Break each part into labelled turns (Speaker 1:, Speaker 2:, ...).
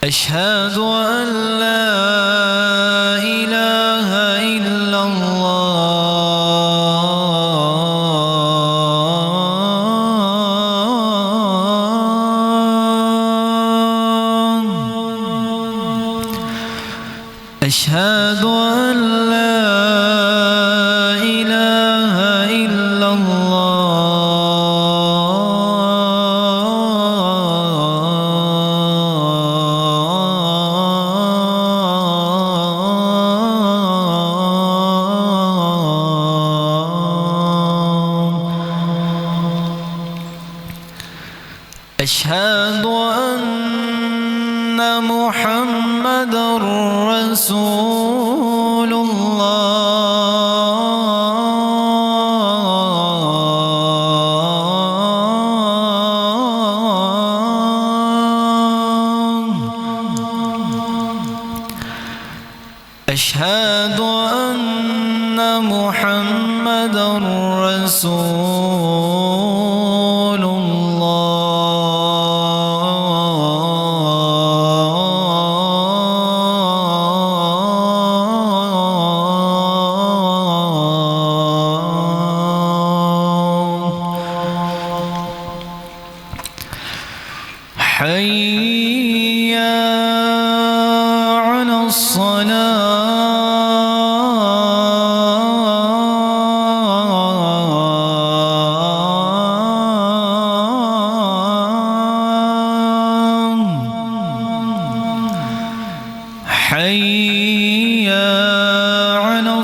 Speaker 1: أشهد أن لا إله إلا الله أشهد أن لا إله إلا أشهد أن محمدًا رسول الله أشهد أن محمدًا رسول حي على الصلاة حي على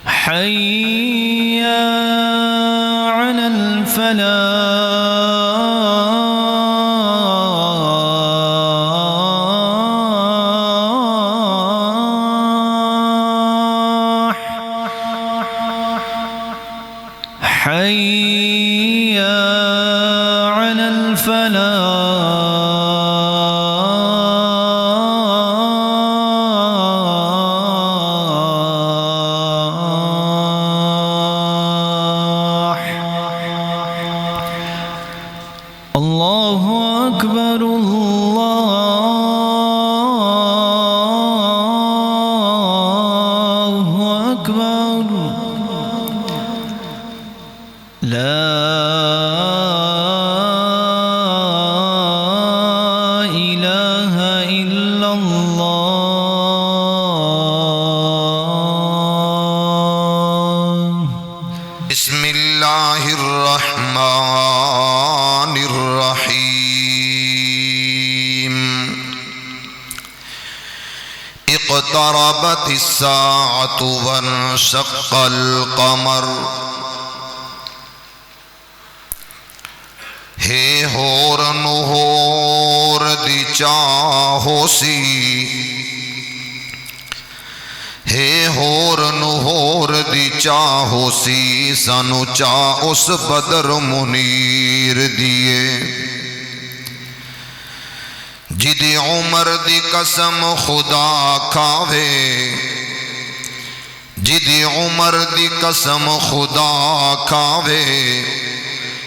Speaker 1: حي على الفلاح حي على الفلاح الله أكبر الله أكبر لا إله إلا الله
Speaker 2: بسم الله الرحمن الرحيم اقتربت الساعة وانشق القمر ہے ہور نہور دی چاہو سی ہے ہور نہور دی چاہو سی سانو چاہ اس بدر منیر دیے جدی عمر دی قسم خدا کھاوے جدی عمر دی قسم خدا کھاوے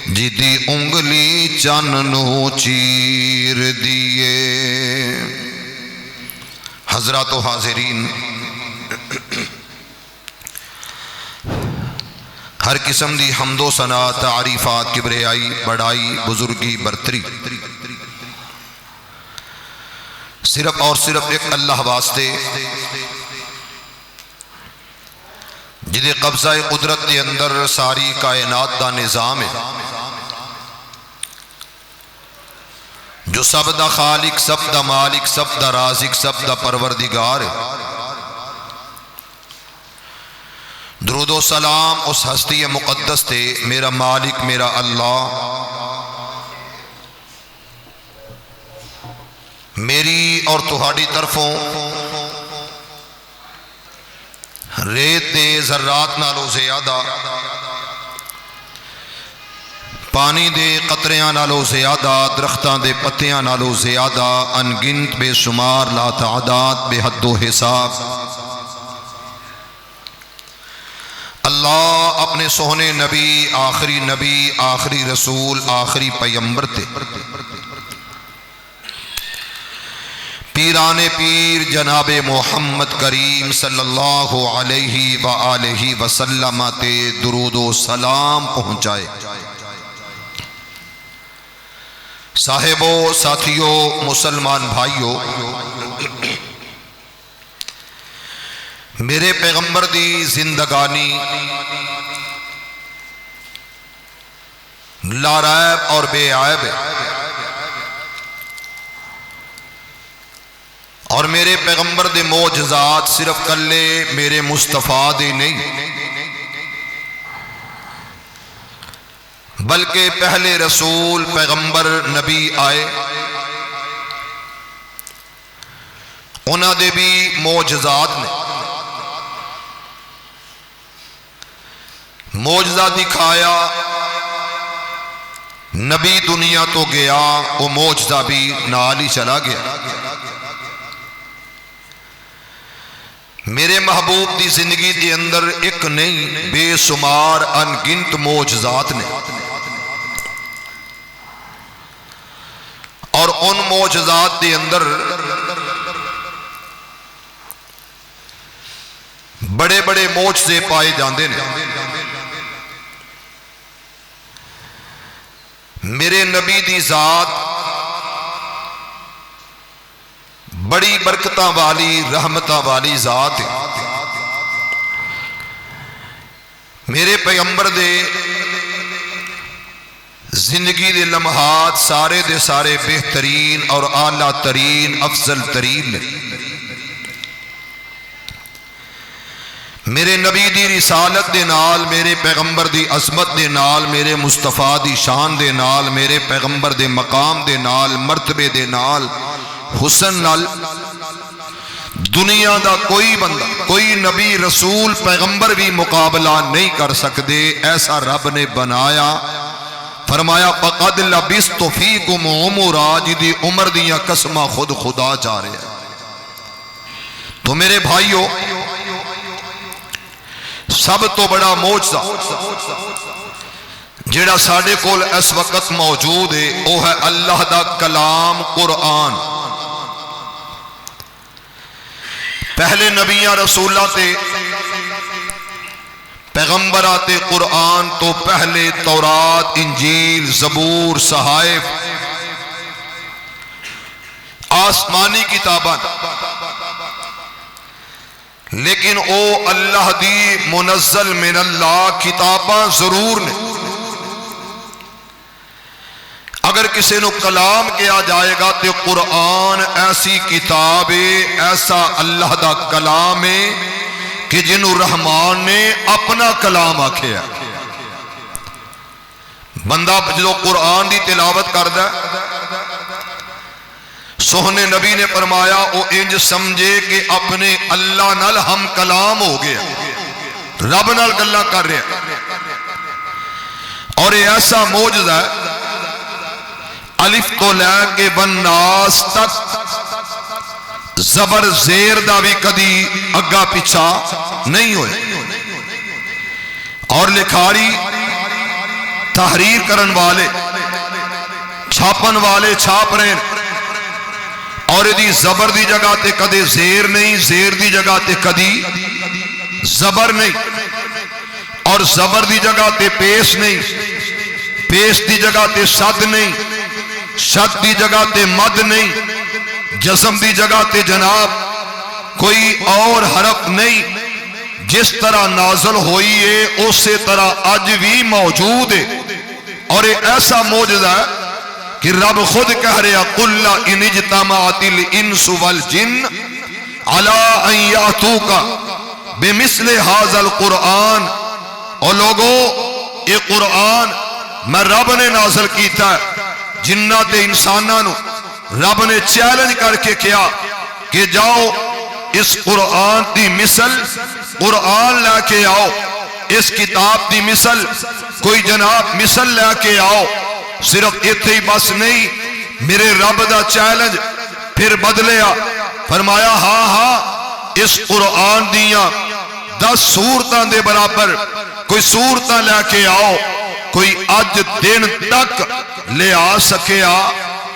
Speaker 2: جدی انگلی چننو چیر دیے حضرات و حاضرین ہر قسم دی حمد و ثنا تعریفات کبریائی بڑائی بزرگی برتری صرف اور صرف ایک اللہ واسطے جدے قبضہ قدرت دے اندر ساری کائنات دا نظام ہے جو سب دا خالق سب دا مالک سب دا رازق سب دا پروردگار ہے درود و سلام اس ہستی مقدس تے میرا مالک میرا اللہ میری اور تہاڈی طرفوں ریت دے ذرات نالوں زیادہ پانی دے قطریاں نالوں زیادہ درختاں دے پتیاں نالوں زیادہ انگنت بے شمار لا تعداد بے حد و حساب اللہ اپنے سوہنے نبی آخری رسول آخری پیغمبر تے پیران پیر جناب محمد کریم صلی اللہ علیہ وآلہ وسلم تے درود و سلام پہنچائے۔ صاحبو ساتھیو مسلمان بھائیو، میرے پیغمبر دی زندگانی لا ریب اور بے عیب ہے، اور میرے پیغمبر دے معجزات صرف کلے میرے مصطفیٰ دے نہیں بلکہ پہلے رسول پیغمبر نبی آئے انہاں دے بھی معجزات نے معجزہ دکھایا، نبی دنیا تو گیا وہ معجزہ بھی نال ہی چلا گیا۔ میرے محبوب دی زندگی دے اندر ایک نہیں بے شمار انگنت معجزات نے، اور ان معجزات دے اندر بڑے بڑے معجزے پائے جاندے نے۔ میرے نبی دی ذات بڑی برکتاں والی رحمتاں والی ذات ہے۔ میرے پیغمبر دے زندگی دے لمحات سارے دے سارے بہترین اور اعلیٰ ترین افضل ترین نے۔ میرے نبی دی رسالت دے نال، میرے پیغمبر دی عظمت دے نال، میرے مصطفیٰ دی شان دے نال، میرے پیغمبر دے مقام دے نال، مرتبے دے نال، حسن نال دنیا دا کوئی بندہ، کوئی نبی رسول پیغمبر بھی مقابلہ نہیں کر سکتے۔ ایسا رب نے بنایا، فرمایا فَقَدْ لَبِثْتُ فِيكُمْ عُمُرًا، جدی عمر دیاں قسمہ خود خدا جا رہے ہیں۔ تو میرے بھائیو، سب تو بڑا معجزہ جیڑا ساڑھے کول اس وقت موجود ہے وہ ہے اللہ دا کلام قرآن۔ پہلے نبیاں رسولہ تے پیغمبرات قرآن تو پہلے تورات، انجیل، زبور، صحائف، آسمانی کتاباں، لیکن او اللہ دی منزل من اللہ کتاباں ضرور نے۔ اگر کسی نو کلام کیا جائے گا تو قرآن ایسی کتاب ہے، ایسا اللہ دا کلام ہے کہ جنہوں رحمان نے اپنا کلام آکھیا۔ بندہ جو قرآن دی تلاوت کردہ سوہنے نبی نے فرمایا او انج سمجھے کہ اپنے اللہ نال ہم کلام ہو گیا، رب نال گلاں کر رہے ہیں۔ اور یہ ایسا معجزہ ہے، الف تو لے کے والناس تک زبر زیر دا بھی کدی اگا پیچھا نہیں ہوئے، اور لکھاری تحریر کرن والے چھاپن والے چھاپ رہے ہیں، اور دی زبر دی جگہ تے کدے زیر نہیں، زیر دی جگہ تے کدی زبر نہیں، اور زبر دی جگہ تے پیش نہیں، پیش دی جگہ تے صد نہیں، شد دی جگہ تے مد نہیں، جزم دی جگہ تے جناب کوئی اور حرف نہیں۔ جس طرح نازل ہوئی ہے اسی طرح آج بھی موجود ہے، اور یہ ایسا معجزہ ہے کہ رب خود کہہ رہا قُلَّ إِنِ اجْتَمَعَتِ الْإِنسُ وَالْجِنُّ عَلَىٰ أَن يَأْتُوكَ بمثل هذا القرآن، اور لوگو یہ قرآن میں رب نے نازل کیتا ہے جنات انسانانو رب نے چیلنج کر کے کیا کہ جاؤ اس قرآن دی مثل قرآن لے کے آؤ، اس کتاب دی مثل کوئی جناب مثل لے کے آؤ۔ صرف اتھے ہی بس نہیں، میرے رب دا چیلنج پھر بدلیا، فرمایا ہاں ہاں اس قرآن دیاں 10 سورتاں دے برابر کوئی سورتاں لے کے آؤ، کوئی اج دن تک لے آ سکیا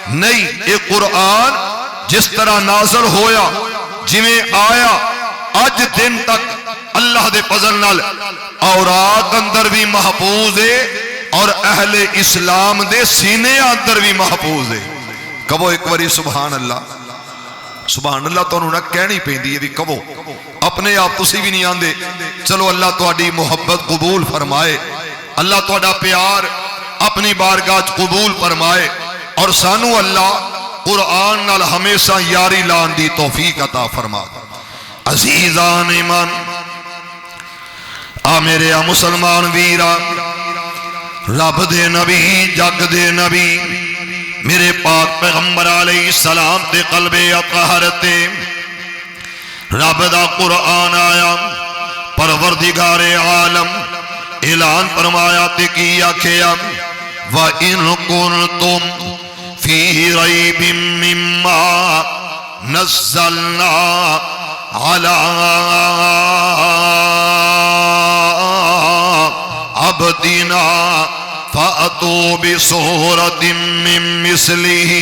Speaker 2: نہیں۔ یہ قرآن جس طرح نازل ہویا جویں آیا اج دن تک اللہ دے فضل نال اورات اندر بھی محفوظ ہے اور اہل اسلام دے سینے اندر بھی محفوظ ہے۔ کہو ایک باری سبحان اللہ۔ سبحان اللہ تو انہوں نے کہنی پیندی ہے بھی کہو، اپنے آپ تسی بھی نہیں آندے۔ چلو اللہ تہاڈی محبت قبول فرمائے، اللہ تہاڈا پیار اپنی بارگاہ قبول فرمائے، اور سانو اللہ قرآن نال ہمیشہ یاری لان دی توفیق عطا فرما۔ عزیزان ایمان، آ میرے مسلمان ویرا، رب دے نبی جگ دے نبی میرے پاک پیغمبر علیہ السلام تے قلب اطہر تے رب دا قرآن آیا، پروردگار عالم اعلان فرمایا تے کی آکھیا وَإِن كُنتُمْ فِي رَيْبٍ مِّمَّا نَزَّلْنَا عَلَىٰ عَبْدِنَا فَأْتُوا بِسُورَةٍ مِّن مِّثْلِهِ۔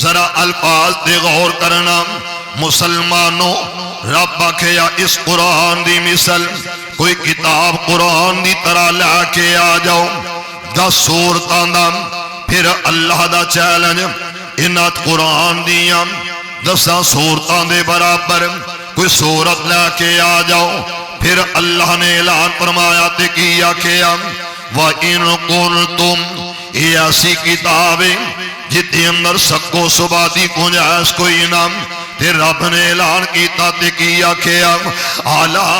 Speaker 2: ذرا الفاظ دے غور کرنا مسلمانوں، رب آکھیا اس قرآن دی مثل کوئی کتاب قرآن دی طرح لے کے آ جاؤ، 10 سورتاں دا۔ پھر اللہ دا چیلنج انہاں قرآن دیاں 10 سورتاں دے برابر کوئی سورت لے کے آ جاؤ۔ پھر اللہ نے اعلان فرمایا تے کی آکھیا وَإِن كُنتُمْ، یہ ایسی کتاب ہے جتے اندر سکو صبح دی گنجائش کوئی نہ، تے رب نے اعلان کیتا تے کی آکھیا عَلَىٰ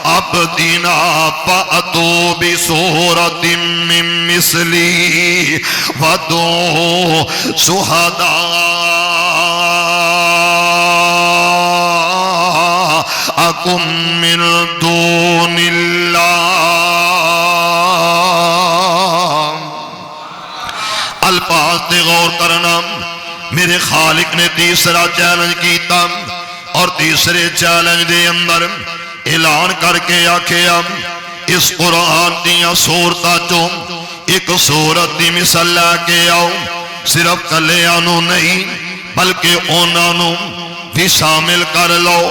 Speaker 2: عَبْدِنَا فَأْتُوا بِسُورَةٍ مِّن مِّثْلِهِ وَادْعُوا شُهَدَاءَكُم مِّن دُونِ اللَّهِ۔ الفاظ تے غور کرنا، میرے خالق نے تیسرا چیلنج کیتا، اور تیسرے چیلنج دے اندر اعلان کر کے آکھیا اس قرآن دیاں سورتاں چوں ایک سورت دی مثال لے کے آؤ۔ صرف کلیاں نو نہیں بلکہ انہاں نو بھی شامل کر لو۔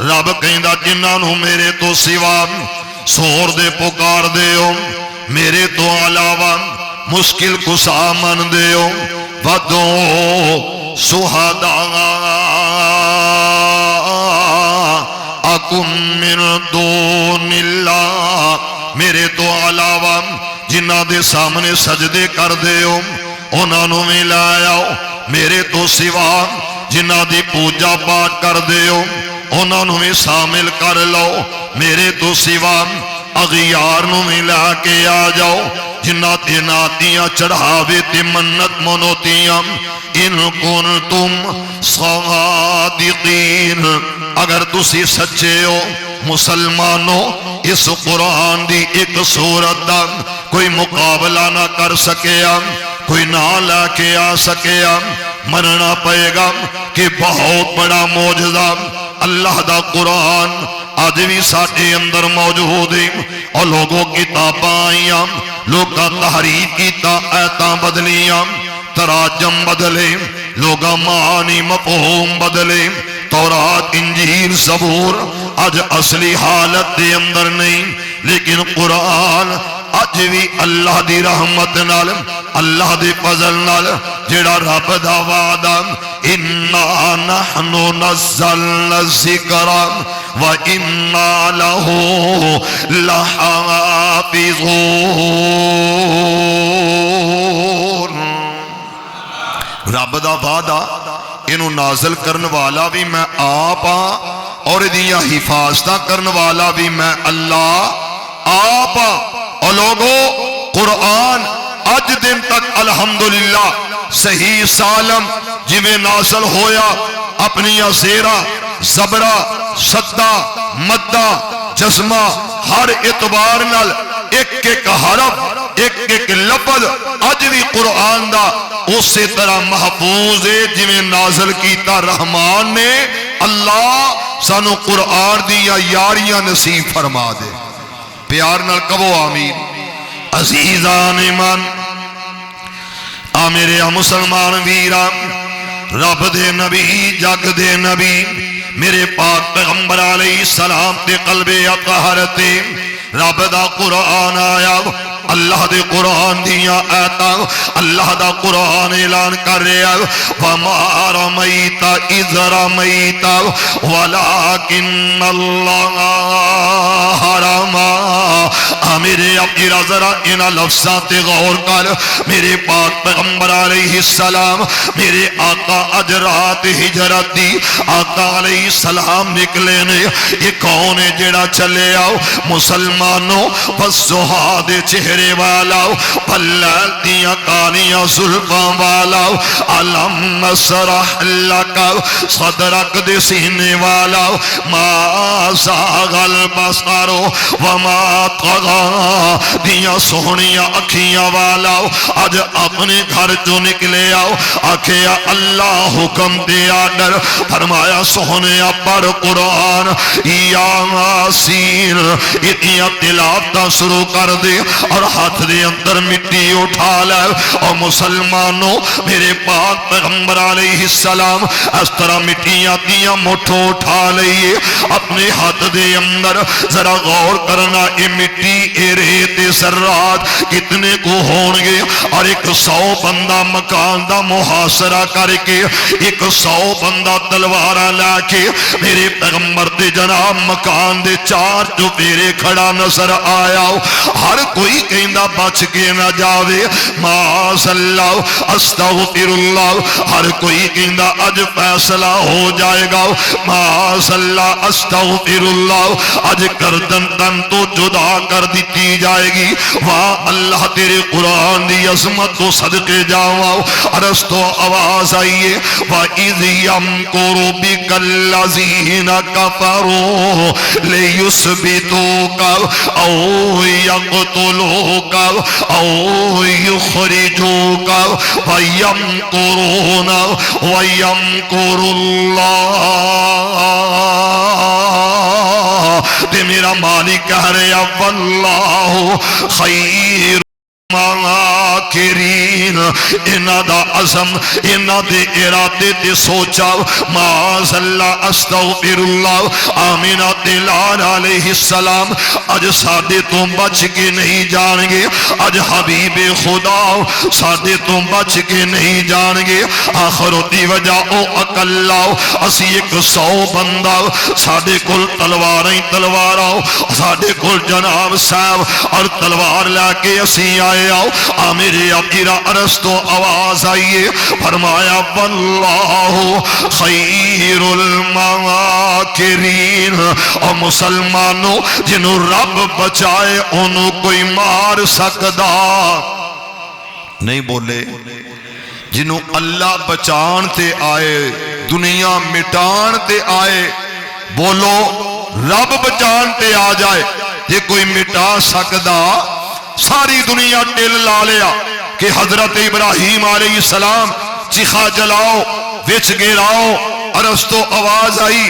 Speaker 2: رب کہندا جنہاں نو میرے تو سوا سور دے پکار دیو، میرے تو علاوہ مشکل کسا من دیو، وَادْعُوا شُهَدَاءَكُم مِّن دُونِ اللَّهِ، میرے تو علاوہ جنہ دے سامنے سجدے کر دیو انہاں نو بھی لے آؤ، میرے تو سوا جنہ دی پوجا پاٹ کر دیو انہاں نو بھی شامل کر لو، میرے تو سوا اغیار نو بھی لے کے آ جاؤ جنہ تے ناتیاں چڑھاوے تے منت منوتیاں۔ ان کنتم صادقین، اگر تسی سچے ہو مسلمانوں، اس قرآن دی ایک سورت دا کوئی مقابلہ نہ کر سکیا، کوئی نہ لے کے آ سکیا، مننا پئے گا کہ بہت بڑا معجزہ اللہ دا قرآن آج بھی ساٹھے اندر موجود ہے، اور لوگوں کتاباں آئیاں، لوگاں تحریف کیتا، ایتاں بدلیاں، تراجم بدلے، لوگاں معانی مفہوم بدلے، تورات انجیل زبور آج اصلی حالت دے اندر نہیں، لیکن قرآن آج بھی اللہ دی رحمت نال، اللہ دی فضل نال، جڑا رب دا وعدہ اِنَّا نَحْنُ نَزَّلْنَا الذِّكْرَ وَإِنَّا لَهُ لَحَافِظُونَ۔ رب دا وعدہ اینو نازل کرن والا بھی میں آپ ہاں اور دیاں حفاظتاں کرن والا بھی میں اللہ آپ ہاں۔ اور لوگو قرآن اج دن تک الحمدللہ صحیح سالم جویں نازل ہویا اپنی زیرہ زبرہ سدہ مدہ جزمہ ہر اعتبار نال ایک ایک حرف ایک ایک لفظ اج بھی قرآن دا اسی طرح محفوظ ہے جویں نازل کیتا رحمان نے۔ اللہ سانو قرآن دیا یاریاں نصیب فرما دے، پیار نال کہو آمین۔ عزیزان ایمان آ میرے مسلمان ویران، رب دے نبی جگ دے نبی میرے پاک پیغمبر علیہ السلام تے قلب اطہر تے رب دا قرآن آیا۔ اللہ دے قرآن دیا آیتاں اللہ دا قرآن اعلان کر رہا وَمَا رَمَيْتَ إِذْ رَمَيْتَ وَلَكِنَّ اللَّهَ رَمَى۔ میرے ابیرا ذرا انہا لفظات تے غور کر، میرے پاک پیغمبر علیہ السلام میرے آقا اجرات ہجرت دی آقا علیہ السلام نکلے نے، یہ کون ہے جڑا چلے آؤ مسلمانوں وَالسُّحَا دے چہرے والا پلال دیا کانیاں زلفاں والا علم نشرح لک صدرک دے سینے والا ما زاغ البصر وما طغى دیا سونیاں اکھیاں والا آج اپنے گھر جو نکلے آؤ آکھیا اللہ حکم دیا ڈر فرمایا سونیا پر قرآن یا یاسین اتنی تلاوت شروع کر دے اور ہاتھ دے اندر مٹی اٹھا لے۔ اور مسلمانوں میرے پاک پیغمبر علیہ السلام اس طرح مٹیاں دیا مٹھو اٹھا لئیے اپنے ہاتھ دے اندر۔ ذرا غور کرنا یہ مٹی اے ریت ذرات کتنے کو ہونگے، اور 100 بندہ مکان دا محاصرہ کر کے 100 بندہ تلوارہ لا کے میرے پیغمبر دے جناب مکان دے 4 چوبیرے کھڑا نظر آیا۔ ہر کوئی کہندہ بچ کے نہ جاوے معاذ اللہ استغفر اللہ، ہر کوئی کہندہ اج فیصلہ ہو جائے گا معاذ اللہ استغفر اللہ، اج گردن تن تو جدا کر دیتی جائے گی۔ واہ اللہ تیرے قرآن دی عظمت کو صدقے جاؤں۔ عرض تو آواز آئیے وَإِذْ يَمْكُرُ بِكَ الَّذِينَ كَفَرُوا لِيُثْبِتُوكَ أَوْ يَقْتُلُوكَ أَوْ يُخْرِجُوكَ وَيَمْكُرُونَ وَيَمْكُرُ اللَّهُ۔ تے میرا مالک کہہ رہا واللہ خیر ماکرین، انہ دا عظم انہ دے ارادے دے سوچا معاذ اللہ استغفر اللہ۔ آمینہ دلال علیہ السلام اج سادے تو بچ کے نہیں جان گے، اج حبیب خدا سادے تو بچ کے نہیں جان گے۔ آخر دی وجہ او اکلاو اسی 100 بندہ سادے کل تلواریں تلواراں سادے کل جناب صاحب اور تلوار لا کے اسی آئے آؤ۔ میرے ابیرا عرض تو آواز آئیے فرمایا واللہ خیر الماکرین۔ اور مسلمانوں جنہوں رب بچائے انہوں کوئی مار سکدا نہیں، بولے جنہوں اللہ بچان تے آئے دنیا مٹان تے آئے، بولو رب بچان تے آ جائے یہ کوئی مٹا سکدا؟ ساری دنیا ٹل لا لیا کہ حضرت ابراہیم علیہ السلام چیخا جلاؤ وچ گراؤ، عرض تو آواز آئی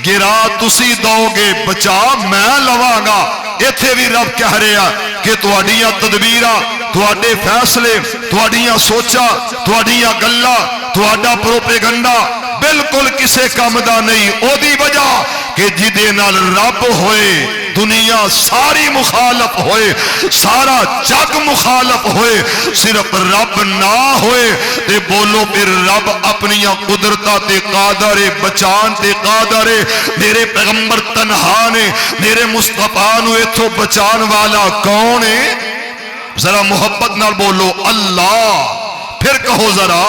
Speaker 2: گرا تسی دو گے بچا میں لواں گا۔ ایتھے بھی رب کہہ رہا کہ تواڈیاں تدبیراں تواڈے فیصلے تواڈیاں سوچا تواڈیاں گلاں تواڈا پروپیگنڈا بالکل کسے کام دا نہیں۔ او دی وجہ کہ جدے نال رب ہوئے دنیا ساری مخالف ہوئے، سارا جگ مخالف ہوئے، صرف رب نہ ہوئے تے بولو پھر رب اپنی قدرتہ تے قادر بچان تے قادر۔ میرے پیغمبر تنہا نے میرے مصطفیٰ نو ایتھو بچان والا کون ہے؟ ذرا محبت نال بولو اللہ، پھر کہو ذرا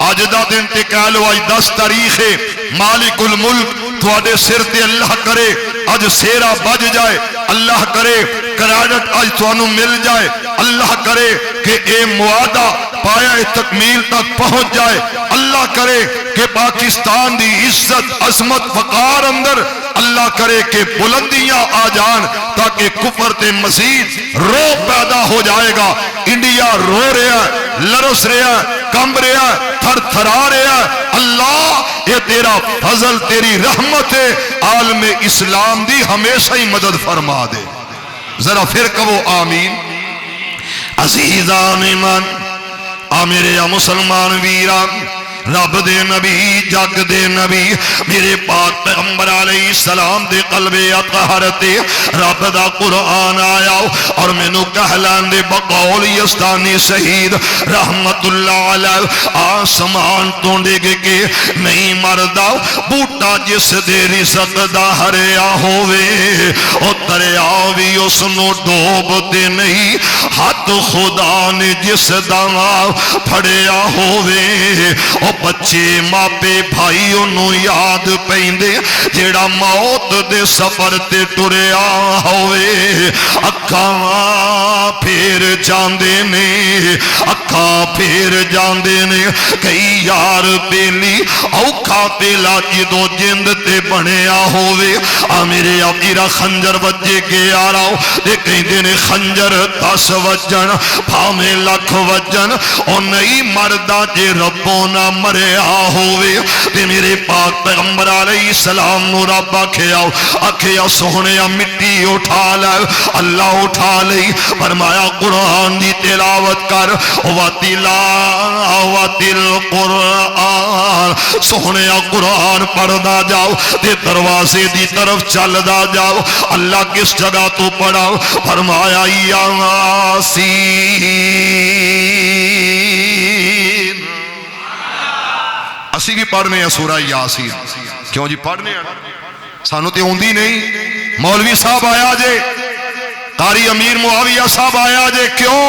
Speaker 2: اج دا دن تے کہہ لو اج 10 تاریخ ہے، مالک الملک تواڈے سر تے اللہ کرے اج سیرا بج جائے، اللہ کرے کریڈٹ اج تانوں مل جائے، اللہ کرے کہ اے معاہدہ پایا تکمیل تک پہنچ جائے، اللہ کرے کہ پاکستان دی عزت عظمت وقار اندر اللہ کرے کہ بلندیاں آ جان تاکہ کفر تے مزید رو پیدا ہو جائے گا۔ انڈیا رو رہا ہے، لرس رہا ہے، کمب رہا ہے، تھر تھرا رہا ہے۔ اللہ یہ تیرا فضل تیری رحمت ہے، عالم اسلام دی ہمیشہ ہی مدد فرما دے، ذرا پھر کہو آمین۔ عزیزان ایمان میرے یا مسلمان ویران، رب دے نبی جگ دے نبی میرے پاک پیغمبر علیہ السلام دے قلب اطہر تے رب دا قرآن آیا اور مینوں کہلان دے بقول یزدانی شہید رحمت اللہ علیہ آسمان تو ڈگ کے نہیں مردا بوٹا جس دے رزق دا ہریا ہووے او دریا وی اس نو ڈوب تے نہیں، ہاتھ خدا نے جس دا پھڑیا ہووے او بچے ماپے بھائی انہوں یاد پیندے جیڑا موت دے سفر تے ٹریا ہوئے، اکھاں پھیر جاندے نے، اکھاں پھیر جاندے نے، کئی یار پیلی اوکھا پیلا جدو جند تے بنیا ہوئے، میرے میرا خنجر بجے کے آراؤ دے کہیں دینے خنجر 10 وجن بھامے لکھ وجن او نہیں مردہ جے ربوں نہ مریا ہوئے تے میرے پاک پیغمبر علیہ السلام نو رب آکھیا سونیا مٹی اٹھا لے، اللہ اٹھا لئی، فرمایا قرآن دی تلاوت کر وَتِلَاوَتِ الْقُرْآن، سونیا قرآن پڑھدا جاؤ تے دروازے دی طرف چلدا جاؤ۔ اللہ کس جگہ تو پڑھا؟ فرمایا یاسین، اسی بھی پڑھنے ہیں سورہ یاسین، کیوں جی پڑھنے ہیں سانو تے ہوندی نہیں، مولوی صاحب آیا جے، قاری امیر معاویہ صاحب آیا جے، کیوں؟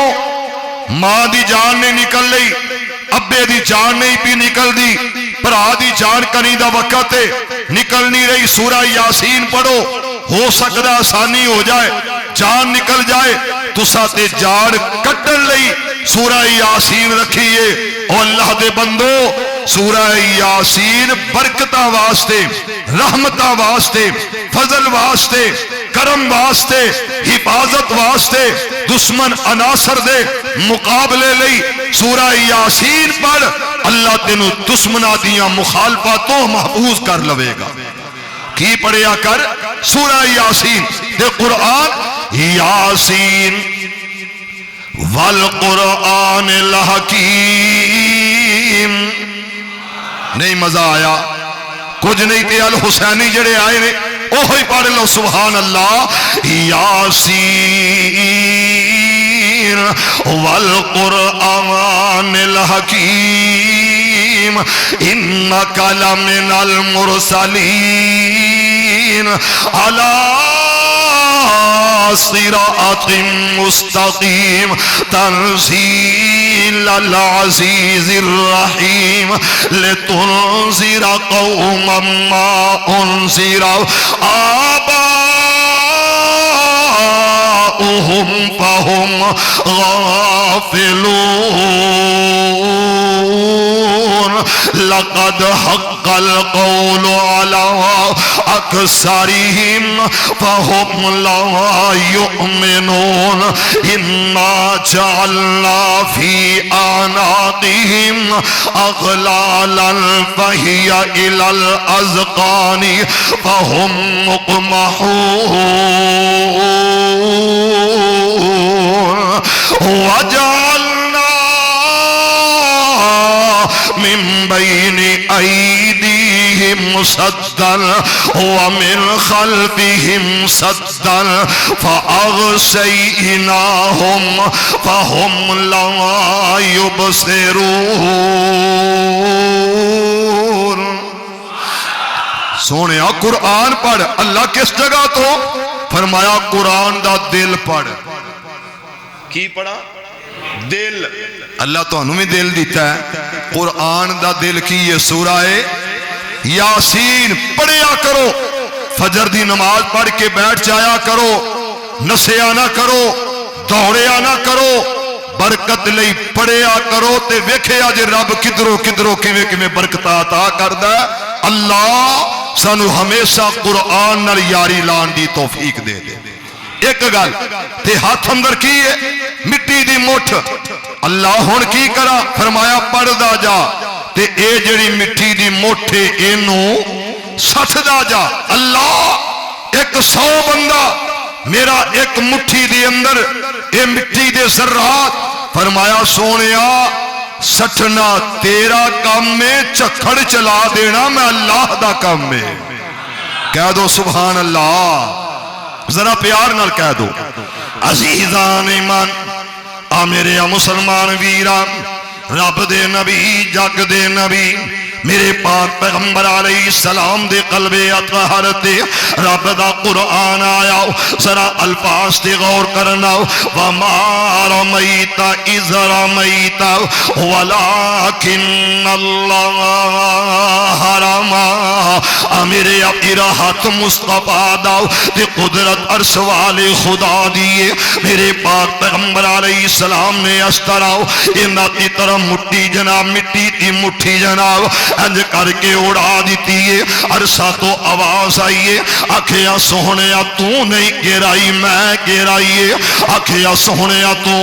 Speaker 2: ماں دی جان نے نکل لئی، ابے دی جان نہیں پی نکل دی، برا دی جان کنی دا وقت ہے نکل نہیں رہی، سورہ یاسین پڑھو، ہو سکتا آسانی ہو جائے، جان نکل جائے، تو ساتے جان کٹن لئی سورہ یاسین رکھیے۔ او اللہ دے بندو، سورہ یاسین برکتہ واسطے، رحمتہ واسطے، فضل واسطے، کرم واسطے، حفاظت واسطے، دشمن عناصر دے مقابلے لئی سورہ یاسین پر اللہ تینو دشمنہ دیاں مخالفاتوں محفوظ کر لوے گا۔ کی پڑھیا کر؟ سورہ یاسین دے قرآن یاسین والقرآن الحکیم۔ نہیں مزہ آیا؟ کچھ نہیں تے الحسینی جڑے آئے نے اوہی پڑھ لو سبحان اللہ۔ یاسین والقرآن الحکیم انک لمن المرسلین علی صراط مستقیم تنزیل العزیز الرحیم لتنذر قوما ما انذر آباؤہم فہم غافلون لقد حق القول على اکثرهم فهم لا يؤمنون انا جعلنا في اعناقهم اغلالا فهي الى الاذقان فهم مقمحون وجعلنا من بين أيديهم سدا ومن خلفهم سدا فأغشيناهم فهم لا يبصرون۔ سونے قرآن پڑھ، اللہ کس جگہ تو فرمایا قرآن دا دل پڑھ۔ کی پڑھا؟ دل۔ اللہ تو انہوں میں دل دیتا ہے، قرآن دا دل کی یہ سورہ ہے یاسین پڑھیا کرو، فجر دی نماز پڑھ کے بیٹھ جایا کرو، نسیا نہ کرو، دوڑیا نہ کرو، برکت لئی پڑھیا کرو تے ویکھیا جے رب کدروں کدروں کیویں کیویں برکت عطا کردا ہے۔ اللہ سانو ہمیشہ قرآن نال یاری لان دی توفیق دے دے۔ ایک گل تے ہاتھ اندر کی ہے مٹی دی مٹھ، اللہ ہن کی کرا، فرمایا پڑھدا جا تے اے جڑی مٹی دی مٹھ اینوں سٹدا جا۔ اللہ 100 بندہ میرا ایک مٹھی دی اندر اے مٹی دے ذرات، فرمایا سونیا سٹنا تیرا کام میں، چکھڑ چلا دینا میں اللہ دا کام میں۔ کہہ دو سبحان اللہ، ذرا پیار نال کہہ دو۔ عزیزان ایمان آ میرے مسلمان ویران، رب دے نبی جگ دے نبی میرے پاک پیغمبر علیہ السلام دے قلب اطہر تے رب دا قرآن آیا، ذرا الفاظ تے غور کرنا۔ وما رمیت اذ رمیت ولکن اللہ رمی۔ میرے اپیرا ہاتھ مصطفیٰ داؤ تے قدرت عرش والے خدا دیے، میرے پاک پیغمبر علیہ السلام نے استراؤ انہاں کی طرح مٹی جناب، مٹی تی مٹھی جناب انج کر کے اڑا دیتی ہے۔ عرصہ تو آواز آئیے، آکھیا سونیا تو نہیں گرائی میں گرائی ہے، آکھیا سونیا تو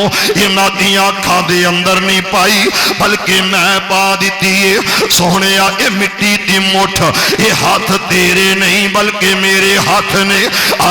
Speaker 2: انہاں دی آنکھاں دے اندر نہیں پائی بلکہ میں پا دیتی ہے۔ سونیا اے مٹی دی مٹھ اے ہاتھ تیرے نہیں بلکہ میرے ہاتھ نے۔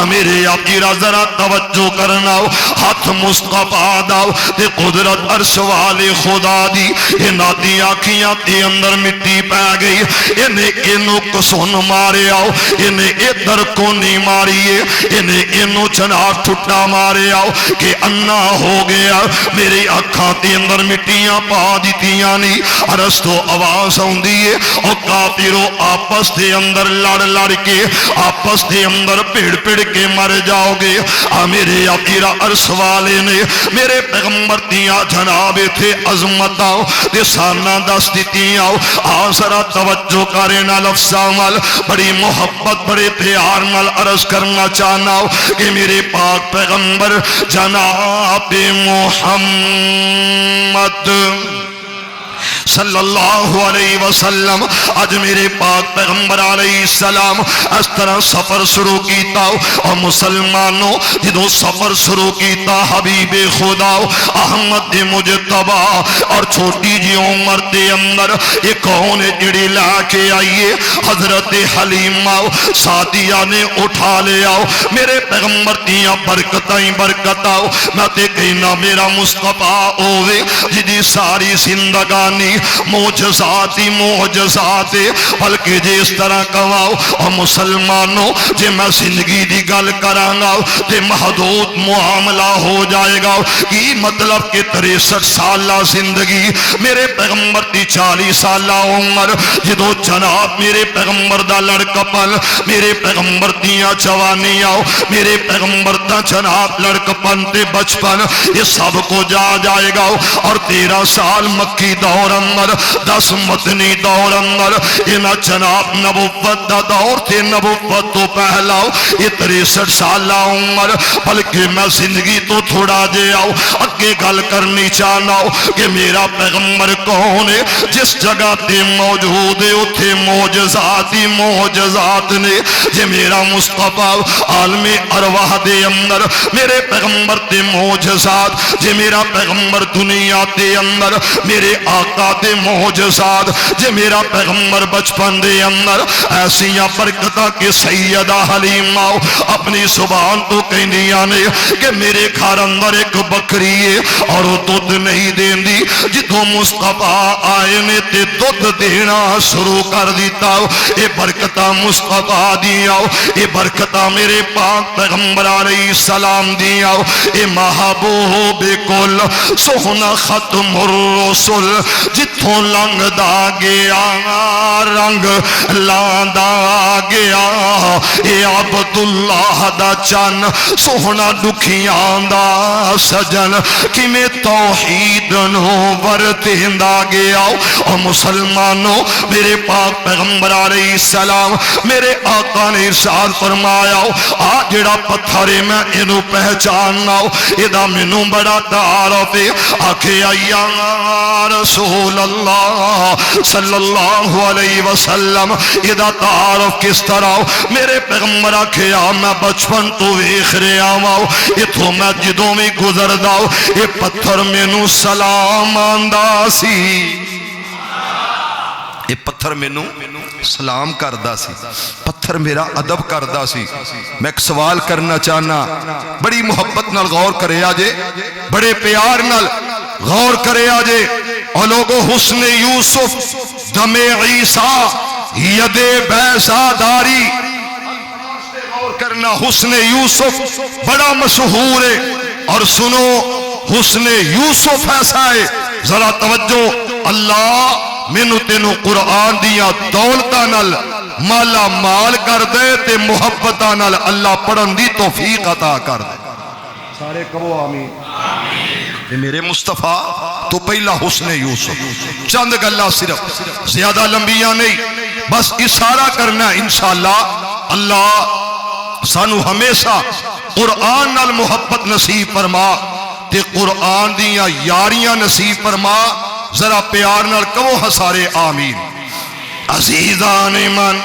Speaker 2: میرے آقا ذرا توجہ کرنا، ہاتھ مصطفیٰ داؤ تے قدرت عرش والے خدا دی انہاں دی آنکھیاں تے اندر مٹی پہ گئی، انہیں انہوں کسون مارے آؤ، انہیں ادھر کو نہیں ماریے، انہیں انہوں چنار ٹھٹا مارے آؤ کہ انا ہو گیا۔ میری آنکھاں تے اندر مٹیاں پا دیتیاں نہیں۔ عرص تو آواز ہوں دیئے او کافرو آپس دے اندر لڑ لڑ کے آپس دے اندر پیڑ پیڑ کے مر جاؤ گے۔ میرے آقا عرص والے نے میرے پیغمبر دیاں جناب تھے عظمتاں دے سانا دست دیتیاں۔ ذرا توجہ کرنا لفظ عمل بڑی محبت بڑے پیار نال عرض کرنا چاہنا کہ میرے پاک پیغمبر جناب محمد صلی اللہ علیہ وسلم آج میرے پاک پیغمبر علیہ السلام اس طرح سفر شروع کیتا اور مسلمانوں جدو سفر شروع کیتا حبیب خدا احمد مجتبہ اور چھوٹی جی عمر دے اندر ایک کون جڑی لا کے آئیے حضرت حلیمہ سعدیہ نے اٹھا لے آؤ میرے پیغمبر دیاں برکتائیں برکتاؤ میں تے کہنا میرا مصطفیٰ ہوئے جدی ساری زندگانی معجزاتی معجزاتی بلکہ جس طرح کہاؤ اور مسلمانوں جے میں زندگی دی گل کرانگا تے محدود معاملہ ہو جائے گا کی مطلب کہ 63 سالہ زندگی میرے پیغمبر دی 40 سالہ عمر جدو جناب میرے پیغمبر دا لڑکپن میرے پیغمبر دیاں جوانی آؤ میرے پیغمبر دا جناب لڑکپن تے بچپن یہ سب کو جا جائے گا اور 13 سال مکی دور اندر 10 مدنی دور اندر انہا جناب نبوت دا دور تھے نبوت تو پہلا یہ 63 سالہ عمر بلکہ میں زندگی تو تھوڑا دے آؤ اگے گل کرنی چاہنا کہ میرا پیغمبر کون ہے جس جگہ تے موجود ہے اتھے معجزاتی معجزات نے جے میرا مصطفیٰ عالم ارواح دے اندر میرے پیغمبر تے معجزات جے میرا پیغمبر دنیا دے اندر میرے آقا دے معجزات جے میرا پیغمبر بچپن دے اندر ایسیاں برکتہ کہ سیدہ حلیمہ اپنی زبان تو کہنیاں نے کہ میرے گھر اندر ایک بکری ہے اور وہ دودھ نہیں دین دی جدو مصطفیٰ آئے نے تے دودھ دینا شروع کر دیتا اے برکتہ مصطفیٰ دیا اے برکتہ میرے پاک پیغمبر علیہ السلام دیا اے محبوب کل سہنا ختم الرسل جتھوں لنگدا گیا رنگ لاندا گیا اے عبداللہ دا چن سوہنا دکھیاں دا سجن کیویں توحید نو ورتیندا گیا او مسلمانوں میرے پاک پیغمبر علیہ السلام میرے آقا نے ارشاد فرمایا آ جڑا پتھر ہے میں اینو پہچاننا ادا مینوں بڑا تعارف ہے آکھے یا رسول اللہ صلی اللہ علیہ وسلم ادا تعارف کس طرح میرے پیغمبر آکھے میں بچپن تو ویکھ رہا ہوں اتھوں میں جدوں بھی گزردا یہ پتھر مینوں سلام آندا سی یہ پتھر مینوں سلام کردا سی پتھر میرا ادب کردا سی میں ایک سوال کرنا چاہنا بڑی محبت نال غور کرے آجے بڑے پیار نال غور کرے آجے اور لوگوں حسن یوسف دم عیسیٰ ید بیسا داری غور کرنا حسن یوسف بڑا مشہور ہے اور سنو حسن یوسف ایسا ہے ذرا توجہ اللہ مینوں تینوں قرآن دیا دولتاں نال مالا مال کر دے تے محبتاں نال اللہ پڑھن دی توفیق عطا کر دے سارے کہو آمین یہ میرے مصطفیٰ تو پہلا حسن یوسف چند گلہ صرف زیادہ لمبیاں نہیں بس اشارہ کرنا انشاءاللہ اللہ سانو ہمیشہ قرآن نال محبت نصیب فرما تے قرآن دیاں یاریاں نصیب فرما ذرا پیار نال کہو ہسارے آمین عزیزان من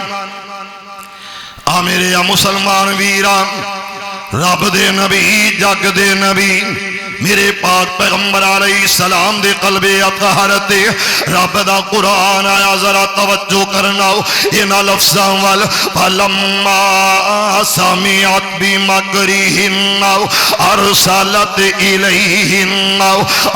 Speaker 2: میرے مسلمان ویران رب دے نبی جگ دے نبی میرے پاک پیغمبر علیہ السلام دے قلب اطہرت رب دا قرآن آیا ذرا توجہ کرنا انہا لفظاں وال فَلَمَّا سَمِعَتْ بِمَكْرِهِنَّ أَرْسَلَتْ إِلَيْهِنَّ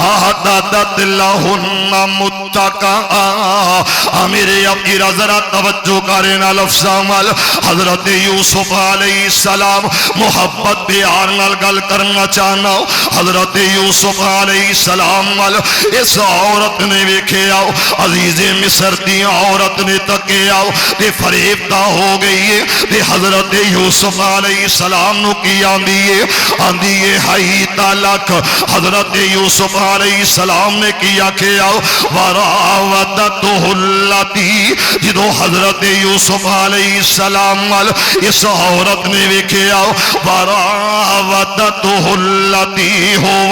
Speaker 2: أَعْتَدَتْ لَهُنَّ مُتَّكَئًا میرے ابیرا ذرا توجہ کرنا لفظاں وال حضرت یوسف علیہ السلام محبت پیار نال گل کرنا چاہنا حضرت یوسف علیہ السلام وال اس عورت نے ویکھے آؤ عزیز مصر دی عورت نے تکے آؤ تے فریبدہ ہو گئی ہے تے حضرت یوسف علیہ السلام نو کی آندیے ہائی تالک حضرت یوسف علیہ السلام نے کیا کہ آؤ وراودتہ اللاتی جدو حضرت یوسف علیہ السلام وال اس عورت نے ویکھے آؤ وراودتہ اللاتی ہو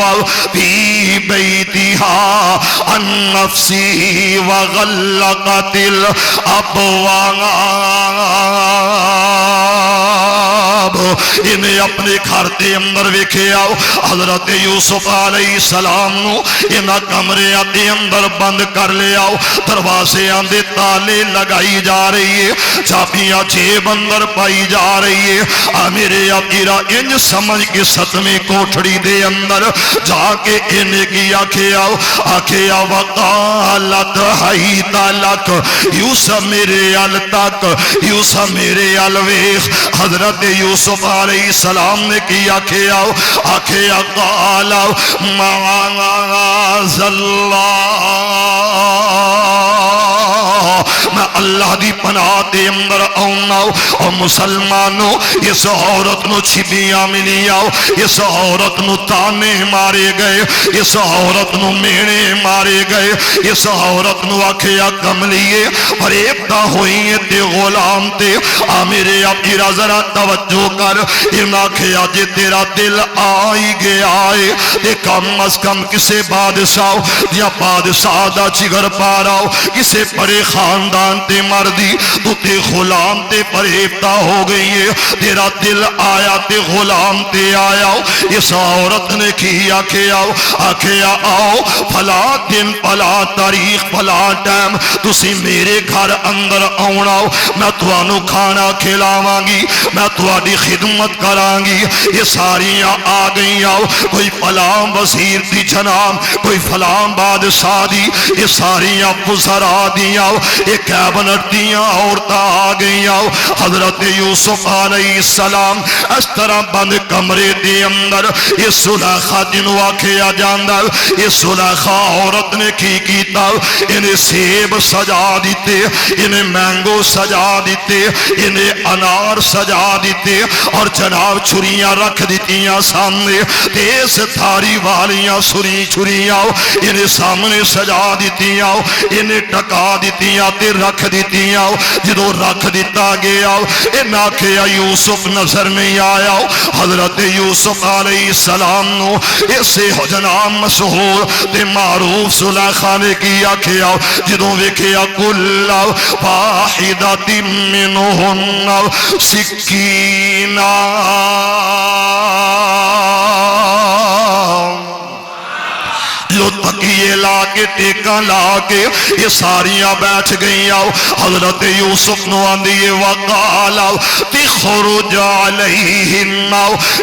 Speaker 2: فی بیتہا عن نفسی وغلقت الابواب انہیں اپنے گھر دے اندر ویکھے آؤ حضرت یوسف علیہ السلام نو انہاں کمرے دے اندر بند کر لے آؤ دروازے آندے تالے لگائی جا رہی ہے چابیاں جیب اندر پائی جا رہی ہے میرے ابیرا انج سمجھ کے ستویں کوٹھڑی دے اندر جا کے انہیں کی آکھے آؤ وقالت حیت لک یوسف میرے ال تک یوسف میرے ال ویخ حضرت یوسف علیہ السلام نے کی آکھے آؤ قال معاذ اللہ میں اللہ دی پناہ دے اندر آؤں اور مسلمانوں اس عورت نو چھبیاں ملی آؤ اس عورت نو تانے مارے گئے اس عورت نو مینے مارے گئے اس عورت نو آکھیا کملیے فریبدہ ہوئی تے غلام تے میرے ابیرا ذرا توجہ کر ان آکھیا جے تیرا دل آئی گیا ہے تے کم از کم کسے بادشاہ یا بادشاہ دا چگر پاراؤ کسے پڑے خاندان تے مردی تو تے غلام تے فریبدہ ہو گئی ہے تیرا دل آیا تے غلام تے آیا اس عورت نے کی آکھیا آؤ پھلا دن پھلا تاریخ پھلا ٹائم تسی میرے گھر اندر آؤنا میں توانو کھانا کھلاواں گی میں تواری خدمت کرانگی یہ ساریاں آ گئی آؤ کوئی پھلا وزیر کی جناب کوئی فلاں بادشاہ دی، یہ ساریاں وزراء دیاں یہ کیبنٹ دیاں عورتاں آ گئیاں۔ حضرت یوسف علیہ السلام اس طرح بند کمرے دے اندر یہ زلیخا جنوں آکھیا جاندا، یہ زلیخا عورت نے کی کیتا، انہیں سیب سجا دیتے، انہیں مینگو سجا دیتے، انہیں انار سجا دیتے، اور جناب چھریاں رکھ دیتیاں سامنے، تیز دھاری والیاں سری چھریاں انہیں سامنے سجا دیتیاں، انہیں ٹکا دیتیاں تے رکھ دیتیاں۔ جدو رکھ دیتا گیا انہاں کیا یوسف نظر نہیں آیا۔ حضرت یوسف علیہ السلام نو اسے جناب مشہور تے معروف زلیخا نے کیا کیا جدو ویکھیا کل واحدۃ منہن سکینہ، جو تکیے لا کے ٹیکا لا کے یہ ساریاں بیٹھ گئی آؤ۔ حضرت یوسف نو آندیے وقال تخرج علیہن،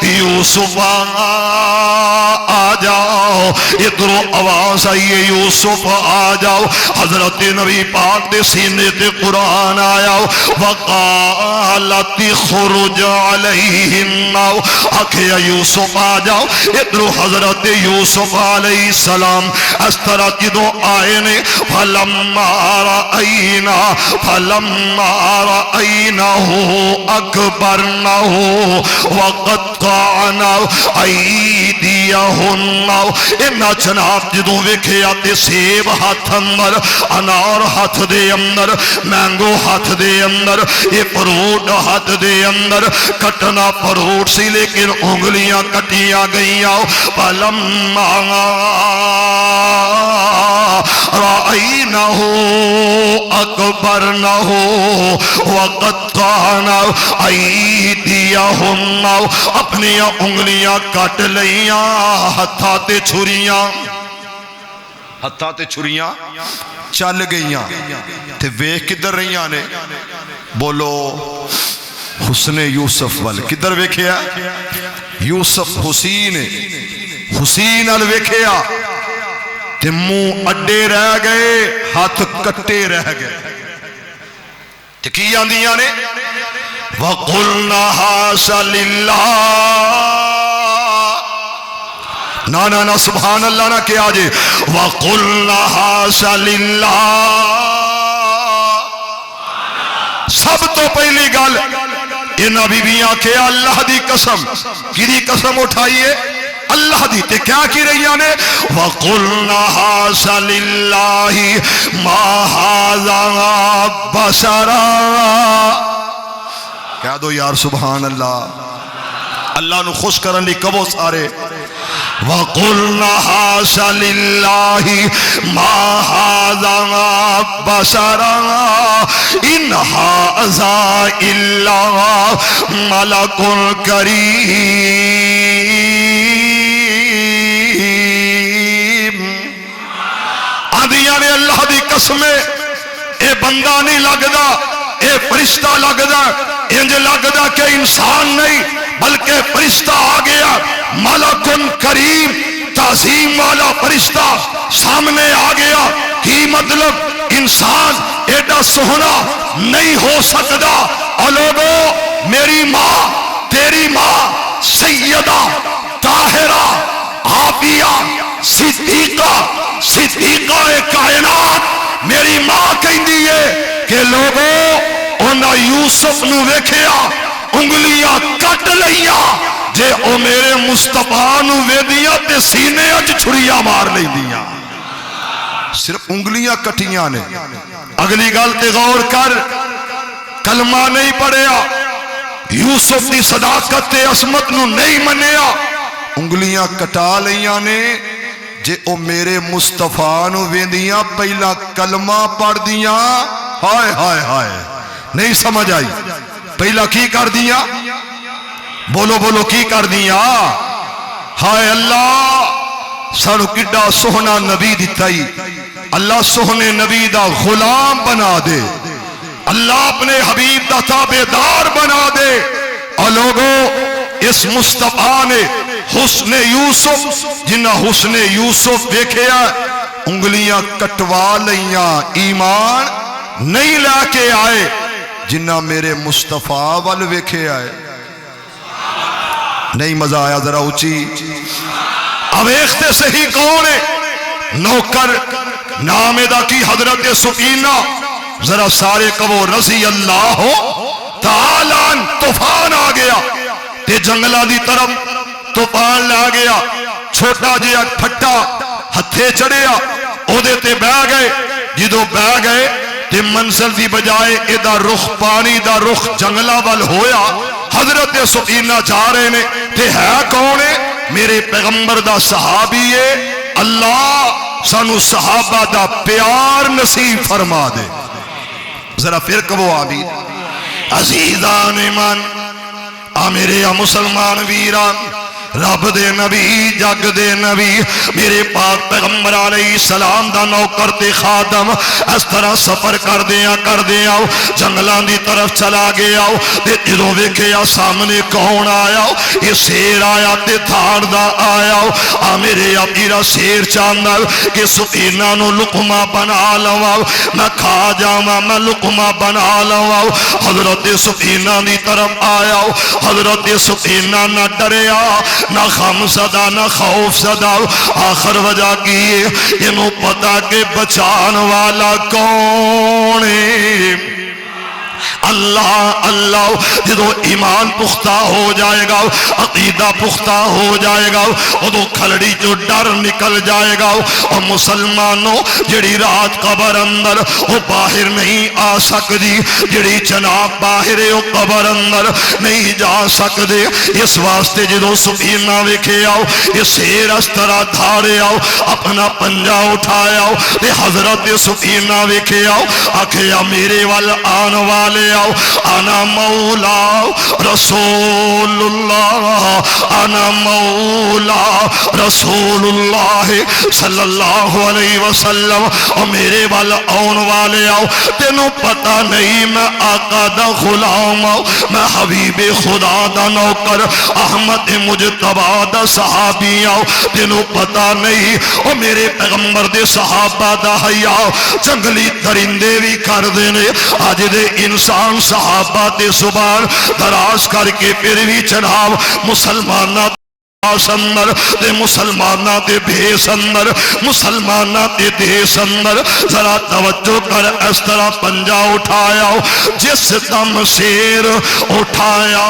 Speaker 2: یوسف آ جاؤ، ادھر آواز آئیے یوسف آ جاؤ۔ حضرت نبی پاک دے سینے تے قرآن آیا وقال تخرج علیہن، آکھیا یوسف آ جاؤ ادھر۔ حضرت یوسف علیہ السلام اس طرح جدو آئے نے فلما رأینہ اکبرنہ وقطعنا ایدیہن، انہا جناب جدو ویکھیا تے سیب ہاتھ اندر، انار ہاتھ دے اندر، مینگو ہاتھ دے اندر، یہ فروٹ ہاتھ دے اندر، کٹنا فروٹ سی لیکن انگلیاں کٹیاں گئیاں۔ فلما رأینہ اکبرنہ وقطعنا ایدیہن، اپنی انگلیاں کٹ لیاں، ہتھا تے چھریاں، ہتھا تے چھریاں چل گئیاں۔ تے ویکھ کدھر رہیاں نے؟ بولو حسن یوسف وال کدھر ویکھیا؟ یوسف حسین ال ویکھیا تے منہ اڈے رہ گئے، ہاتھ کٹے رہ گئے۔ تے کی آندیاں نے وَقُلْنَا حَاشَ لِلَّهِ، نا سبحان اللہ نہ کیا جے، وَقُلْنَا حَاشَ لِلَّهِ۔ سب تو پہلی گل انہاں بیویاں کہ اللہ دی قسم، کی دی قسم اٹھائیے؟ اللہ دی۔ تے کیا کی رہیاں نے وَقُلْنَا حَاشَ لِلَّهِ مَا هَذَا بَشَرًا، کہہ دو یار سبحان اللہ، اللہ نو خوش کرن لی کبو سارے۔ وَقُلْنَا حَاشَ لِلَّهِ مَا هَذَا بَشَرًا إِنْ هَذَا إِلَّا مَلَكٌ كَرِيمٌ۔ آدھیاں نے اللہ دی قسم اے بندہ نہیں لگدا، اے فرشتہ لگدا، انج لگدا کہ انسان نہیں بلکہ فرشتہ آ گیا، ملکن کریم، تعظیم والا فرشتہ سامنے آ گیا۔ کی مطلب انسان ایڈا سہنا نہیں ہو سکتا۔ اور لوگوں میری ماں تیری ماں سیدہ طاہرہ عافیہ صدیقہ کائنات میری ماں کہندی ہے کہ لوگوں انہاں یوسف نو ویکھیا انگلیاں کٹ لیاں، جے او میرے مصطفیٰ نو ویدیاں تے سینے اچ چھریاں مار لیندیاں۔ صرف انگلیاں کٹیاں نے۔ اگلی گل تے غور کر، کلمہ نہیں پڑھیا، یوسف دی صداقت تے عصمت نو نہیں منیا، انگلیاں کٹا لیاں نے، جے او میرے مصطفیٰ نو ویندیاں پہلا کلمہ پڑھ دیاں، ہائے ہائے ہائے، نہیں سمجھ آئی، پہلا کی کر دیاں؟ بولو بولو کی کر دیاں؟ ہائے اللہ سانو کڈا سوہنا نبی دتائی، اللہ سوہنے نبی دا غلام بنا دے، اللہ اپنے حبیب دا تابعدار بنا دے۔ اور لوگوں اس مصطفیٰ نے حسن یوسف جنہ حسن یوسف دیکھیا انگلیاں کٹوا لیاں ایمان نہیں لا کے آئے جنہ میرے مصطفیٰ وال ویکھے آئے نہیں مزہ آیا ذرا اونچی اب ایکھتے صحیح کون ہے نوکر نام دا کی حضرت سکینہ ذرا سارے کہو رضی اللہ ہو تعالیٰ طوفان آ گیا تے جنگلہ دی طرف طوفان لا گیا چھوٹا جیا پھٹا ہتھے چڑھیا او دے تے بہ گئے جدو بہ گئے تے منزل دی بجائے ایدہ رخ پانی دا رخ جنگلہ وال ہویا حضرت سکینہ جا رہے نے تے ہے کونے میرے پیغمبر دا صحابی ہے اللہ سانو صحابہ دا پیار نصیب فرما دے ذرا پھر کہو آمین عزیزان ایمان میرے مسلمان ویران رب دے نبی جگ دے نبی میرے پاک پیغمبر علیہ السلام دا نوکر تے خادم اس طرح سفر کر دیا جنگلان دی طرف چلا گیا تے جدوں ویکھیا سامنے کون آیا یہ شیر آیا تے تھاڑ دا آیا میرے میرا شیر چاہندا کہ سکینہ نو لقمہ بنا لواں میں کھا جاواں میں لقمہ بنا لواں حضرت سکینہ دی طرف آیا حضرت سکینہ نہ ڈریا نہ غم زدہ نہ خوف زدہ آخر وجہ کی انہوں پتا کہ بچان والا کون ہے اللہ اللہ جدو ایمان پختہ ہو جائے گا عقیدہ پختہ ہو جائے گا ادو کھلڑی جو ڈر نکل جائے گا اور مسلمانوں جڑی رات قبر اندر وہ باہر نہیں آ سکتی جڑی جناب باہر وہ قبر اندر نہیں جا سکتے اس واسطے جدو سکینہ ویکھے آؤ یہ شیر اس طرح دھارے آؤ اپنا پنجہ اٹھائے آؤ تے حضرت سکینہ ویکھے آؤ آکھیا میرے وال آن والے آؤ انا مولا رسول اللہ انا مولا رسول اللہ صلی اللہ علیہ وسلم اور میرے والا آن والے آؤ تینوں پتہ نہیں میں آقا دا غلام آؤ میں حبیب خدا دا نوکر احمد مجتبی دا صحابی آؤ تینوں پتہ نہیں اور میرے پیغمبر دے صحابہ دا حیا جنگلی درندے بھی کر دینے آج دے انسان صحابہ دے زبان دراز کر کے پھر بھی جناب مسلمانہ سندر دے مسلمانہ دے بھیس اندر مسلمانہ دے دیس اندر ذرا توجہ کر اس طرح پنجہ اٹھایا جس دم شیر اٹھایا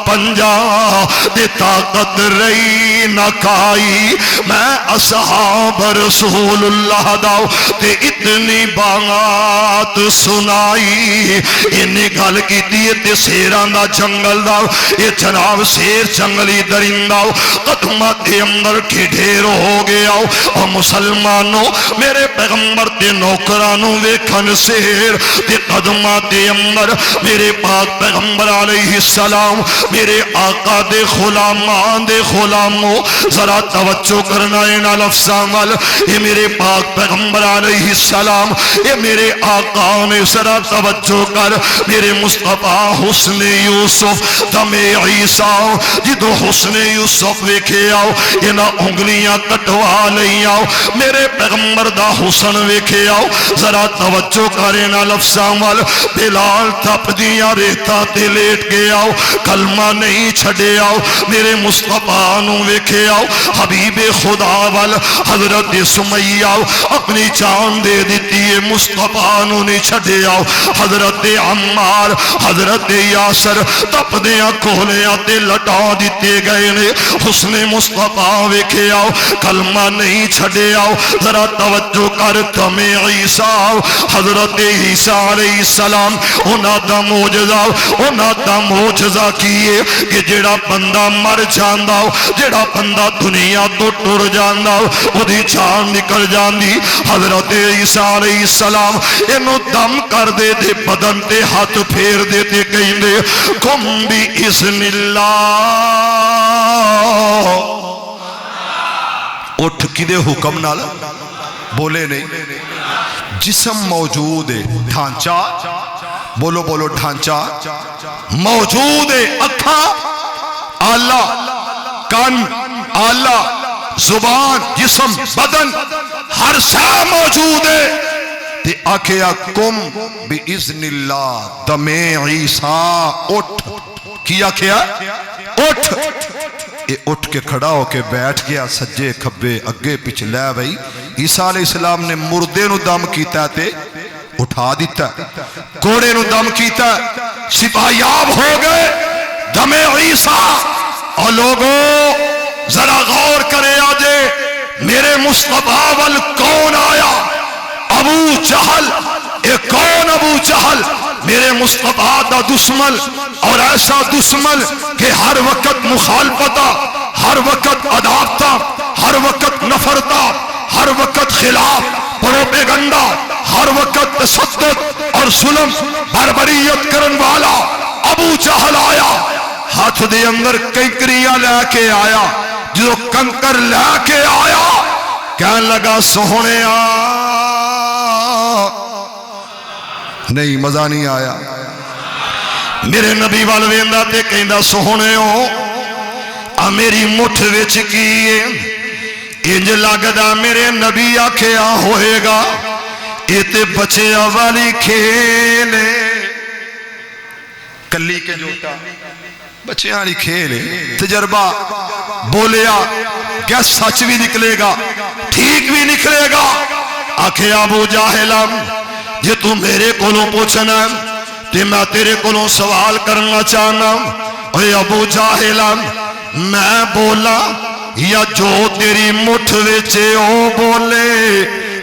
Speaker 2: پنجہ دے طاقت رہی نہ کائی میں اصحاب رسول اللہ داؤ تے اتنی بات سنائی انہیں گل کی دیئے تے شیران دا جنگل داؤ یہ جناب شیر جنگلی درندہ قدمات دے اندر کی ڈھیر ہو گیا اور مسلمانوں میرے پیغمبر دے نوکرانوں ویکھن شیر دے قدمات دے اندر میرے پاک پیغمبر علیہ السلام میرے آقا دے غلامان دے غلاموں ذرا توجہ کرنا اینا لفظاں وال یہ میرے پاک پیغمبر علیہ السلام یہ میرے آقا نے ذرا توجہ کر میرے مصطفیٰ حسن یوسف دم عیسیٰ جدو حسن یوسف ویکھے آؤ انہا انگلیاں کٹوا لئی آؤ میرے پیغمبر دا حسن ویکھے آؤ ذرا توجہ کرینا لفظاں وال بلال تپ دیا ریتا تے لیٹ گیا آؤ کلمہ نہیں چھڑے آؤ میرے مصطفیٰ نو ویکھے آؤ حبیب خدا وال حضرت سمیہ آؤ اپنی جان دے دیتی ہے مصطفیٰ نو نہیں چھڑے آؤ حضرت عمار حضرت یاسر تپ دیا کھولیا تے لٹا دیتے گئے نے حسن مصطفیٰ ویکھے آؤ کلمہ نہیں چھڑے آؤ ذرا توجہ کر تم عیسیٰ حضرت عیسیٰ علیہ السلام انہاں دا موجزہ کیے کہ جڑا بندہ مر جاندہ جڑا بندہ دنیا تو ٹر جاندہ وہ دی جان نکل جاندی حضرت عیسیٰ علیہ السلام انہوں دم کر دے دے بدن تے ہاتھ پھیر دیتے کہیں دے کم بھی اذن اللہ اٹھ کی دے حکم نالا بولے نہیں جسم موجود ہے ڈھانچہ بولو بولو ڈھانچہ موجود ہے اکھا آلہ کن آلہ زبان جسم بدن ہر شے موجود ہے تے آکھیا کم بِإِذْنِ اللہ دم عیسیٰ اٹھ کیا کیا اٹھ اے اٹھ کے کھڑا ہو کے بیٹھ گیا سجے کھبے اگے پچھ لے بھئی عیسیٰ علیہ السلام نے مردے نو دم کیتا تے اٹھا دیتا کوڑے نو دم کیتا سپاہیاب ہو گئے دم عیسیٰ اور لوگوں ذرا غور کرے آجے میرے مصطفیٰ وال کون آیا ابو جہل اے کون ابو جہل میرے مصطفیٰ دا دشمن اور ایسا دشمن کہ ہر وقت مخالفتا ہر وقت عداوتا ہر وقت نفرتا ہر وقت خلاف پروپیگنڈا ہر وقت تشدد اور ظلم بربریت کرن والا ابو جہل آیا ہاتھ دے اندر کنکریاں لے کے آیا جو کنکر لے کے آیا کہنے لگا سونے نہیں مزہ نہیں آیا میرے نبی والویندہ تے کہندہ سونے ہو میری مٹھ وچ کیے انج لگدا میرے نبی آکھیا ہوئے گا یہ تے بچے والی کھیلے کلی کے جوٹا بچے والی کھیلے تجربہ بولیا کیا سچ بھی نکلے گا ٹھیک بھی نکلے گا آکھیا ابو جاہلم جے تو میرے کولوں پوچھنا تے میں تیرے کولوں سوال کرنا چاہنا اے ابو جاہلم میں بولا یا جو تیری مٹھ وچے او بولے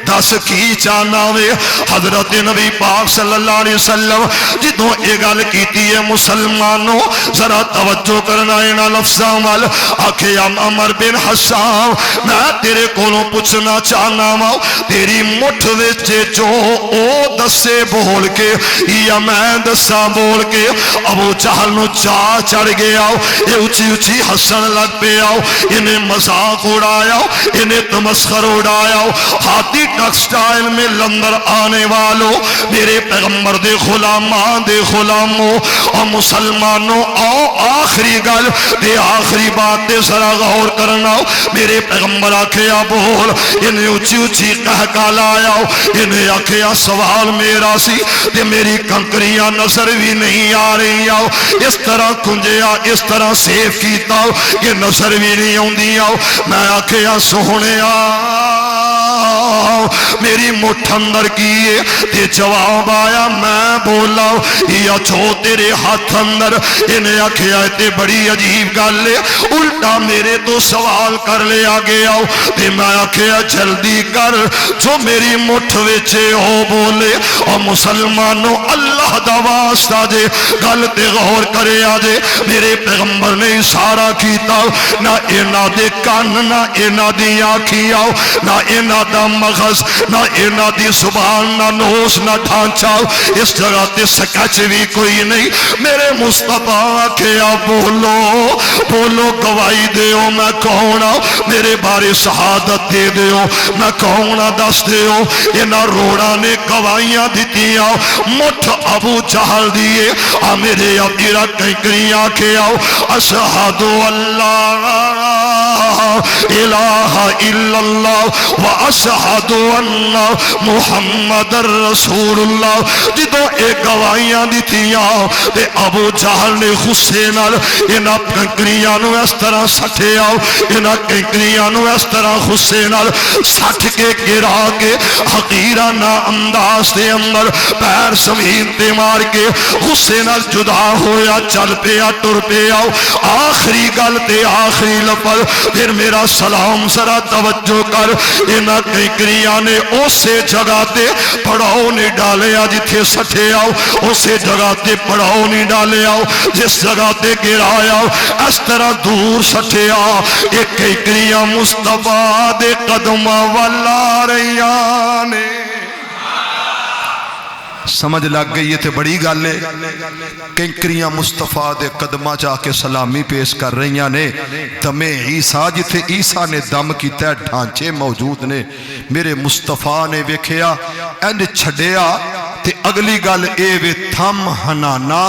Speaker 2: دس کی چاہنا وے حضرت نبی پاک صلی اللہ علیہ وسلم جدوں یہ گل کیتی ہے مسلمانوں ذرا توجہ کرنا اینا لفظاں وال آکھے عمر بن حسان میں تیرے کولوں پوچھنا چاہنا وا تیری مٹھ وچ جو او دسے بول کے یا میں دساں بول کے ابو جہل نو چاہ چڑھ گیا یہ اونچی اونچی ہسن لگ پیا انہیں مذاق اڑایا انہیں تمسخر اڑایا ہاتھی ٹیکسٹائل میں لندر آنے والوں میرے پیغمبر دے غلامان دے غلاموں اور مسلمانوں آؤ آخری گل دے آخری بات دے ذرا غور کرنا میرے پیغمبر آکھیا بول انہیں اونچی اونچی کہکا لایا انہیں آکھیا سوال میرا سی دے میری کنکریاں نظر بھی نہیں آ رہی آؤ اس طرح کنجیا اس طرح سیف کیتا یہ نظر بھی نہیں ہوندی آؤ میں آکھیا سونے میری مٹھ اندر کیے تے جواب آیا میں بولا یا جو تیرے ہاتھ اندر انہیں آکھیا تے بڑی عجیب گل ہے الٹا میرے تو سوال کر لیا گیا تے میں آکھیا جلدی کر جو میری مٹھ وچے ہو بولے اور مسلمانوں اللہ دا واسطہ جے گل تے غور کرے آجے میرے پیغمبر نے اشارہ کیتا نہ اینا دے کان نہ اینا دی آنکھی آؤ نہ اینا دا مغز نہ اینا دی زبان نہ نوز نہ ڈھانچہ اس جگہ تے سکچ بھی کوئی نہیں میرے مصطفیٰ آکھیا بولو بولو گواہی دیو میں کہونا میرے بارے شہادت دے دیو میں کہونا دس دیو اینا روڑا نے گواہیاں دیتیاں مٹھ ابو جہل دیئے میرے ابیرہ کنکری آکھیا اشہدو اللہ الہ الا اللہ و اشہدو ان محمد رسول اللہ جدوں ایک گواہیاں دیتیاں تے ابو جہل نے غصے نال انہاں کنکریاں نو اس طرح سٹھے آؤ انہاں کنکریاں نو اس طرح غصے نال سٹھ کے گرا کے حقیرانہ انداز دے اندر پیر زمین تے مار کے غصے نال جدا ہویا چل پیا ٹر پیا آخری گل تے آخری لفظ پھر میرا سلام ذرا توجہ کر انہاں کنکریاں نے اسے جگہ تے پڑاؤ نہیں ڈالے جتھے سٹھے آؤ اسے جگہ تے پڑاؤ نہیں ڈالے آؤ جس جگہ تے گرایا اس طرح دور سٹھے آؤ ایک کنکریاں مصطفیٰ دے قدمہ والا ریانے سمجھ لگ گئی یہ تے بڑی گالے کنکریاں مصطفیٰ دے قدمہ جا کے سلامی پیش کر رہی نے دم عیسیٰ جتھے عیسیٰ نے دم کی تے ڈھانچے موجود نے میرے مصطفیٰ نے ویکھیا اینڈ چھڑیا تے اگلی گل اے وے تھم ہنانا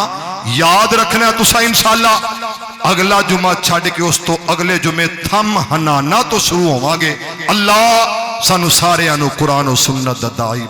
Speaker 2: یاد رکھنا تسا انشاءاللہ اگلا جمعہ چھڈ کے اس تو اگلے جمعے تھم ہنانا تو شروع ہوواں گے۔ اللہ سانو سارے انو قرآن و سنت دا دائی